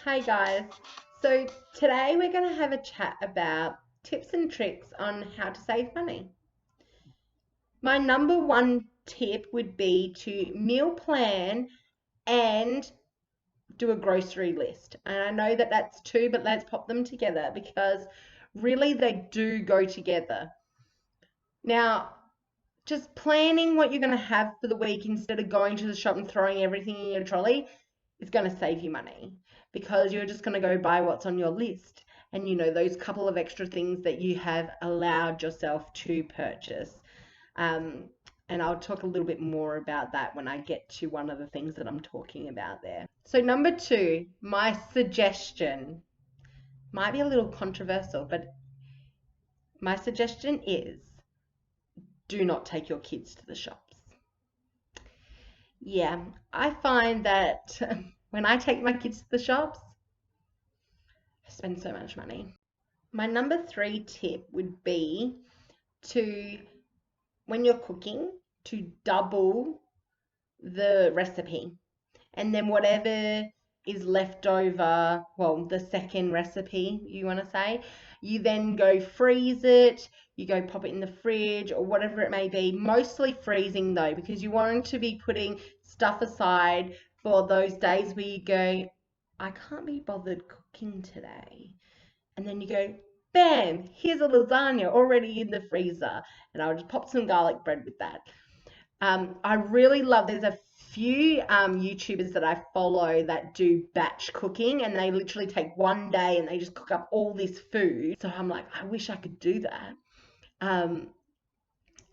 Hi guys, so today we're going to have a chat about tips and tricks on how to save money. My number one tip would be to meal plan and do a grocery list. And I know that that's two, but let's pop them together because really they do go together. Now, just planning what you're going to have for the week instead of going to the shop and throwing everything in your trolley is going to save you money because you're just going to go buy what's on your list and those couple of extra things that you have allowed yourself to purchase. And I'll talk a little bit more about that when I get to one of the things that I'm talking about there. So number two, my suggestion might be a little controversial, but my suggestion is do not take your kids to the shops. Yeah, I find that when I take my kids to the shops, I spend so much money. My number three tip would be to, when you're cooking, to double the recipe. And then whatever is left over, well, the second recipe you want to say, you then go freeze it, you go pop it in the fridge or whatever it may be, mostly freezing though, because you want to be putting stuff aside for those days where you go, I can't be bothered cooking today. And then you go, bam, here's a lasagna already in the freezer. And I'll just pop some garlic bread with that. I really love, there's a few YouTubers that I follow that do batch cooking and they literally take one day and they just cook up all this food. So I'm like, I wish I could do that. And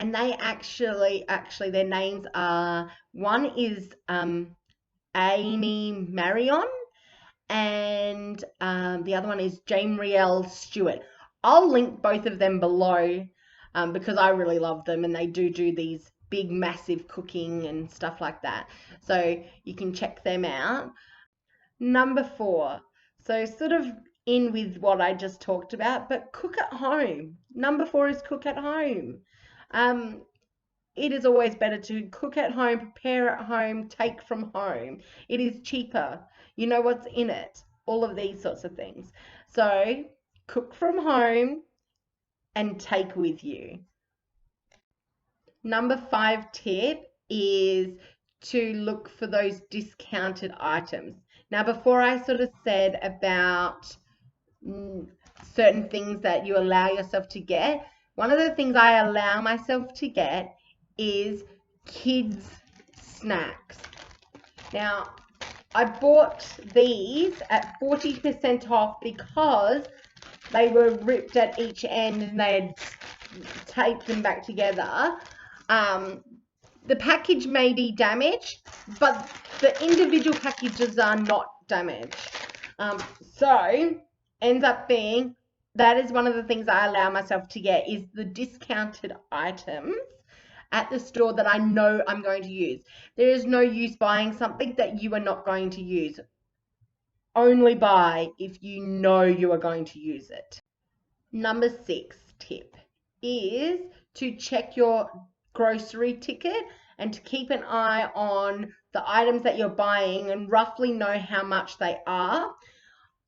they actually their names are, one is Amy Maryon and the other one is Jamerrill Stewart. I'll link both of them below because I really love them and they do these big massive cooking and stuff like that, so you can check them out. Number four, so sort of in with what I just talked about, but cook at home. Number four is cook at home. It is always better to cook at home, prepare at home, take from home. It is cheaper. You know what's in it, all of these sorts of things. So cook from home and take with you. Number five tip is to look for those discounted items. Now, before I sort of said about certain things that you allow yourself to get, one of the things I allow myself to get is kids' snacks. Now, I bought these at 40% off because they were ripped at each end and they had taped them back together. The package may be damaged, but the individual packages are not damaged. So ends up being, that is one of the things I allow myself to get, is the discounted items at the store that I know I'm going to use. There is no use buying something that you are not going to use. Only buy if you know you are going to use it. Number six tip is to check your grocery ticket and to keep an eye on the items that you're buying and roughly know how much they are.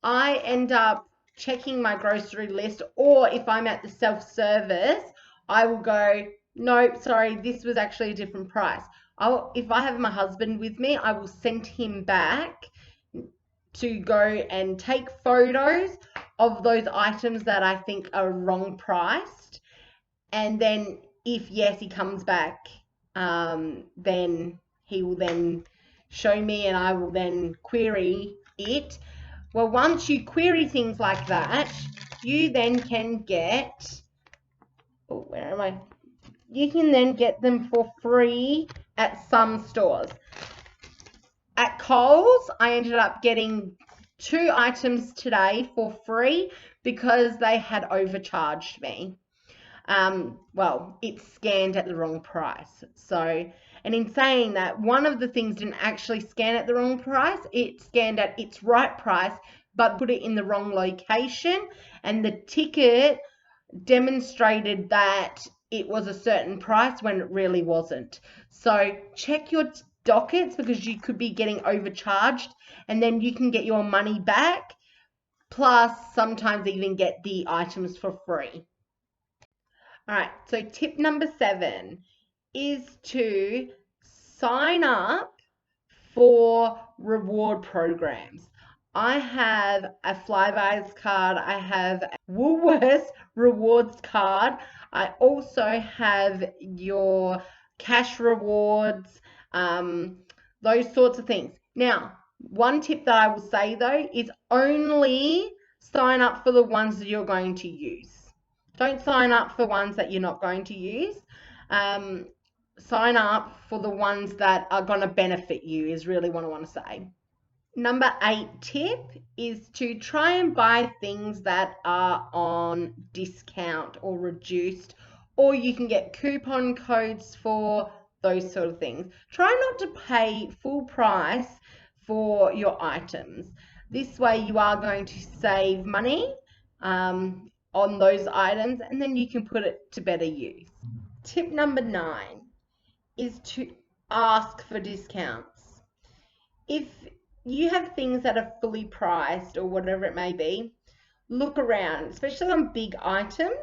I end up checking my grocery list, or if I'm at the self-service, I will go, nope, sorry, this was actually a different price. If I have my husband with me, I will send him back to go and take photos of those items that I think are wrong priced. And then if yes, he comes back, then he will then show me and I will then query it. Well, once you query things like that, you then can get, You can then get them for free at some stores. At Coles, I ended up getting 2 items today for free because they had overcharged me. Well, it scanned at the wrong price. So, and in saying that, one of the things didn't actually scan at the wrong price. It scanned at its right price, but put it in the wrong location. And the ticket demonstrated that it was a certain price when it really wasn't. So check your dockets because you could be getting overcharged, and then you can get your money back, plus sometimes even get the items for free. All right, so tip number 7 is to sign up for reward programs. I have a Flybuys card, I have a Woolworths rewards card, I also have your cash rewards, those sorts of things. Now, one tip that I will say though is only sign up for the ones that you're going to use. Don't sign up for ones that you're not going to use. Sign up for the ones that are going to benefit you is really what I want to say. Number 8 tip is to try and buy things that are on discount or reduced, or you can get coupon codes for those sort of things. Try not to pay full price for your items. This way you are going to save money on those items, and then you can put it to better use. Tip number 9 is to ask for discounts. If you have things that are fully priced or whatever it may be, look around, especially on big items.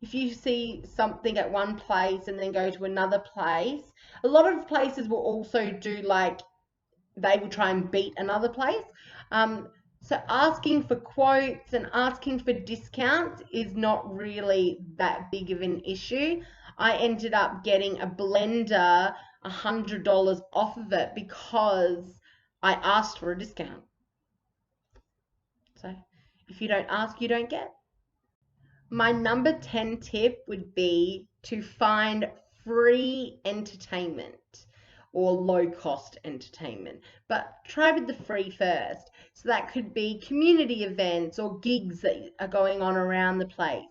If you see something at one place and then go to another place, a lot of places will also do like they will try and beat another place. So asking for quotes and asking for discounts is not really that big of an issue. I ended up getting a blender $100 off of it because I asked for a discount. So if you don't ask, you don't get. My number 10 tip would be to find free entertainment or low cost entertainment, but try with the free first. So that could be community events or gigs that are going on around the place.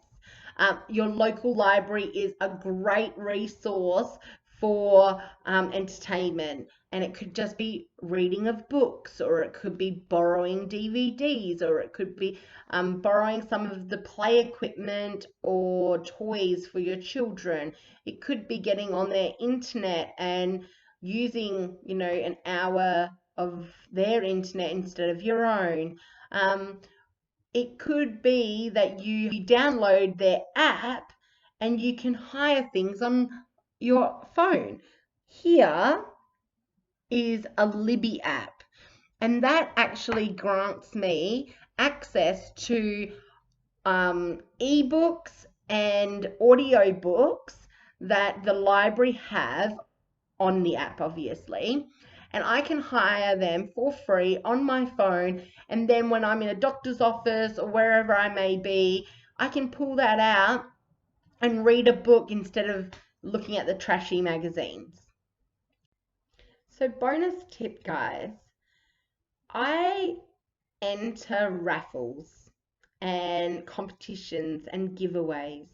Your local library is a great resource for entertainment, and it could just be reading of books, or it could be borrowing DVDs, or it could be borrowing some of the play equipment or toys for your children. It could be getting on their internet and using, an hour of their internet instead of your own. It could be that you download their app and you can hire things on your phone. Here is a Libby app, and that actually grants me access to ebooks and audiobooks that the library have on the app, obviously, and I can hire them for free on my phone, and then when I'm in a doctor's office or wherever I may be, I can pull that out and read a book instead of looking at the trashy magazines. So bonus tip, guys, I enter raffles and competitions and giveaways.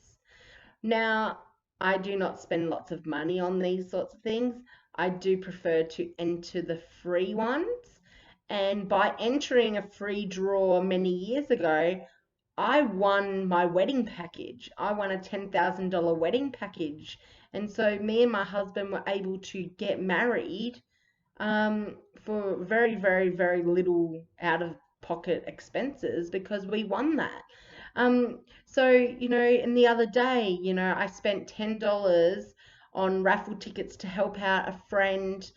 Now, I do not spend lots of money on these sorts of things. I do prefer to enter the free ones. And by entering a free draw many years ago, I won my wedding package. I won a $10,000 wedding package. And so me and my husband were able to get married for very, very, very little out of pocket expenses because we won that. So, and the other day, I spent $10 on raffle tickets to help out a friend,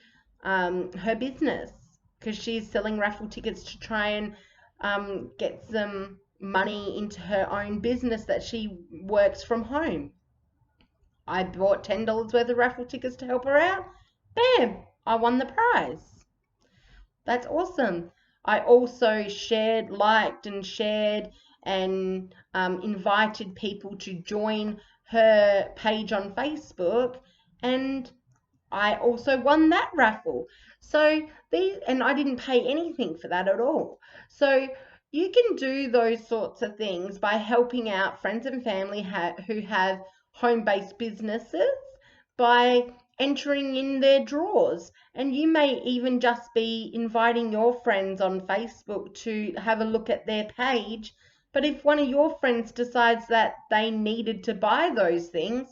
her business, because she's selling raffle tickets to try and get some money into her own business that she works from home. I bought $10 worth of raffle tickets to help her out. Bam! I won the prize. That's awesome. I also liked and shared and invited people to join her page on Facebook, and I also won that raffle. So and I didn't pay anything for that at all. So you can do those sorts of things by helping out friends and family who have home-based businesses by entering in their draws. And you may even just be inviting your friends on Facebook to have a look at their page. But if one of your friends decides that they needed to buy those things,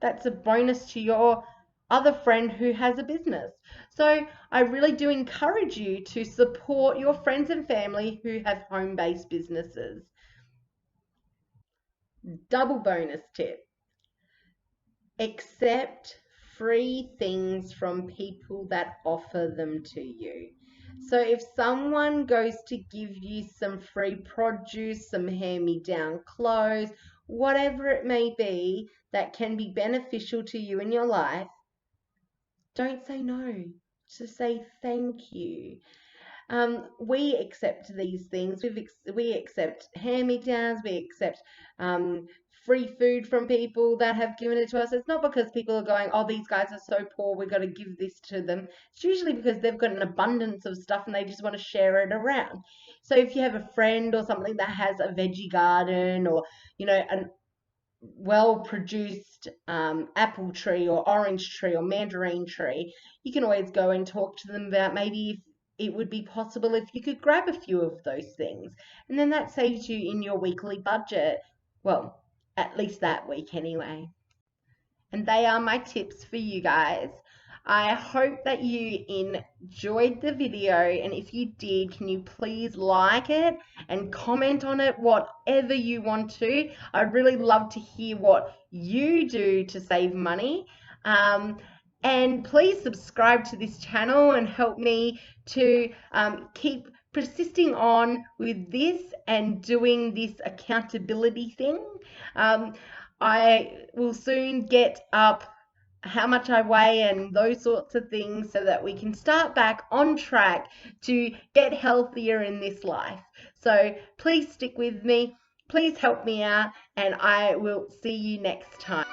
that's a bonus to your other friend who has a business. So I really do encourage you to support your friends and family who have home-based businesses. Double bonus tip: accept free things from people that offer them to you. So if someone goes to give you some free produce, some hand-me-down clothes, whatever it may be that can be beneficial to you in your life, don't say no. Just say thank you. We accept these things. We accept hand-me-downs. We accept free food from people that have given it to us. It's not because people are going, oh, these guys are so poor, we've got to give this to them. It's usually because they've got an abundance of stuff and they just want to share it around. So if you have a friend or something that has a veggie garden, or an well produced apple tree or orange tree or mandarin tree, you can always go and talk to them about maybe if it would be possible if you could grab a few of those things. And then that saves you in your weekly budget. Well, at least that week anyway. And they are my tips for you guys. I hope that you enjoyed the video, and if you did, can you please like it and comment on it, whatever you want to. I'd really love to hear what you do to save money. And please subscribe to this channel and help me to keep persisting on with this and doing this accountability thing. I will soon get up how much I weigh and those sorts of things so that we can start back on track to get healthier in this life. So please stick with me, please help me out, and I will see you next time.